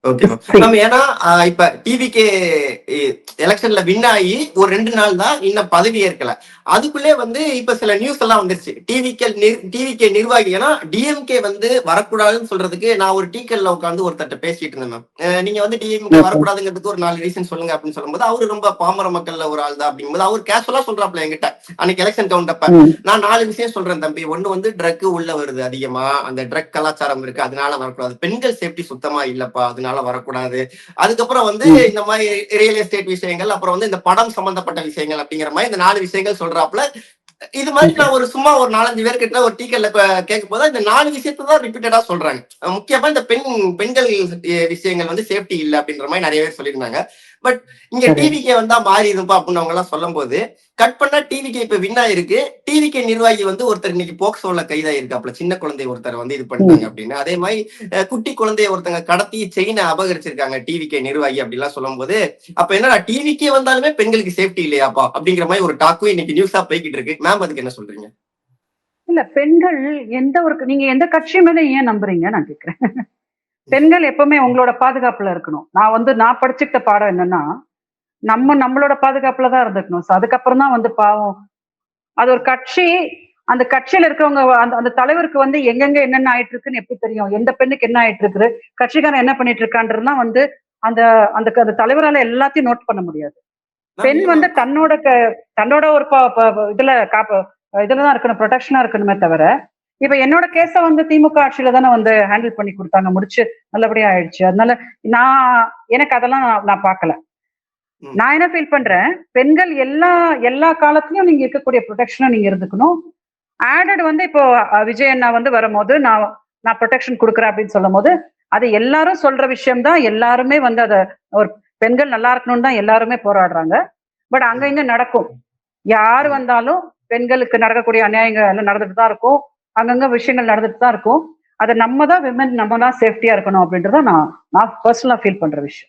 Okay ma'am. ஏன்னா இப்ப TVK எலெக்ஷன்ல வின் ஆகி ஒரு 2 நாள் தான் இன்னும் பதவி ஏற்கல. அதுக்குள்ளே வந்து இப்ப சில நியூஸ் எல்லாம் வந்துருச்சு. டிவிகே நிர்வாகி, ஏன்னா டிஎம்கே வந்து வரக்கூடாதுன்னு சொல்றதுக்கு நான் ஒரு டீக்கல்ல உட்காந்து ஒருத்தட்ட பேசிட்டு இருந்தேன் மேம். நீங்க வந்து டிஎம்கே வரக்கூடாதுங்கிறதுக்கு ஒரு 4 ரீசன் சொல்லுங்க அப்படின்னு சொல்லும்போது, அவரு ரொம்ப பாமர மக்கள்ல ஒரு ஆள் தான் அப்படிங்கும்போது அவர் கேஷுவலா சொல்றாப்ல என்கிட்ட அன்னைக்கு எலெக்ஷன் கவுண்டப்ப. நான் 4 விஷயம் சொல்றேன் தம்பி. ஒண்ணு வந்து ட்ரக் உள்ள வருது அதிகமா, அந்த ட்ரக் கலாச்சாரம் இருக்கு, அதனால வரக்கூடாது. பெண்கள் சேஃப்டி சுத்தமா இல்லப்பா, அதனால வரக்கூடாது. அதுக்கப்புறம் வந்து இந்த மாதிரி ரியல் எஸ்டேட் விஷயங்கள், அப்புறம் வந்து இந்த படம் சம்பந்தப்பட்ட விஷயங்கள் அப்படிங்கிற மாதிரி இந்த 4 விஷயங்கள் சொல்றாப்புல. இது மாதிரி நான் ஒரு சும்மா ஒரு 4-5 பேர்கிட்ட ஒரு டீக்கல்ல கேட்கும் போது இந்த 4 விஷயத்தை தான் ரிப்பீட்டடா சொல்றாங்க. முக்கியமா இந்த பெண்கள் விஷயங்கள் வந்து சேஃப்டி இல்ல அப்படின்ற மாதிரி நிறைய பேர் சொல்லியிருந்தாங்க. பட் இங்க டிவிகே வந்தா மாறிடும்பா அப்படின்னு அவங்க எல்லாம் சொல்லும் போது, கட் பண்ணா டிவிகே இப்ப வின் ஆயிருக்கு. டிவிகே நிர்வாகி வந்து ஒருத்தர் இன்னைக்கு போக்சோல கைதாயிருக்காப்ல, சின்ன குழந்தை ஒருத்தர் வந்து இது பண்ணிட்டாங்க அப்படின்னு. அதே மாதிரி குட்டி குழந்தைய ஒருத்தங்க கடத்தி செயினை அபகரிச்சிருக்காங்க டிவிகே நிர்வாகி அப்படிலாம் சொல்லும் போது, அப்ப என்னடா டிவிகே வந்தாலுமே பெண்களுக்கு சேஃப்டி இல்லையாப்பா அப்படிங்கிற மாதிரி ஒரு டாக்கும் இன்னைக்கு நியூஸா போய்கிட்டு இருக்கு. மேம் அதுக்கு என்ன சொல்றீங்க? இல்ல, பெண்கள் நீங்க எந்த கட்சி மேல ஏன் நம்புறீங்க நான் கேக்குறேன். பெண்கள் எப்பவுமே உங்களோட பாதுகாப்புல இருக்கணும். நான் படிச்சுக்கிட்ட பாடம் என்னன்னா, நம்மளோட பாதுகாப்புல தான் இருந்துக்கணும். அதுக்கப்புறம் தான் வந்து பாவம் அது ஒரு கட்சி, அந்த கட்சியில இருக்கிறவங்க அந்த அந்த தலைவருக்கு வந்து எங்கெங்க என்னென்ன ஆயிட்டு இருக்குன்னு எப்படி தெரியும்? எந்த பெண்ணுக்கு என்ன ஆயிட்டு இருக்குது, கட்சிக்காரன் என்ன பண்ணிட்டு இருக்கான்றதுலாம் வந்து அந்த அந்த அந்த தலைவரால எல்லாத்தையும் நோட் பண்ண முடியாது. பெண் வந்து தன்னோட ஒரு இதுலதான் இருக்கணும், ப்ரொடெக்ஷனா இருக்கணுமே தவிர, இப்ப என்னோட கேஸ வந்து திமுக ஆட்சியில தானே வந்து ஹேண்டில் பண்ணி கொடுத்தாங்க, முடிச்சு நல்லபடியா ஆயிடுச்சு. அதனால நான் எனக்கு அதெல்லாம் நான் பார்க்கல. நான் என்ன ஃபீல் பண்றேன், பெண்கள் எல்லா காலத்திலயும் நீங்க இருக்கக்கூடிய ப்ரொடெக்ஷனா நீங்க இருந்துக்கணும். ஆடட் வந்து இப்போ விஜய் அண்ணா வந்து வரும்போது நான் ப்ரொடெக்ஷன் கொடுக்குறேன் அப்படின்னு சொல்லும் போது, அது எல்லாரும் சொல்ற விஷயம் தான். எல்லாருமே வந்து அதை ஒரு பெண்கள் நல்லா இருக்கணும்னு தான் எல்லாருமே போராடுறாங்க. பட் அங்க இங்க நடக்கும். யாரு வந்தாலும் பெண்களுக்கு நடக்கக்கூடிய அநியாயங்கள் எல்லாம் நடந்துட்டு தான் இருக்கும். அங்கங்க விஷயங்கள் நடந்துட்டு தான் இருக்கும். அதை நம்ம தான் சேஃப்டியா இருக்கணும் அப்படின்றத நான் பர்சனலா ஃபீல் பண்ற விஷயம்.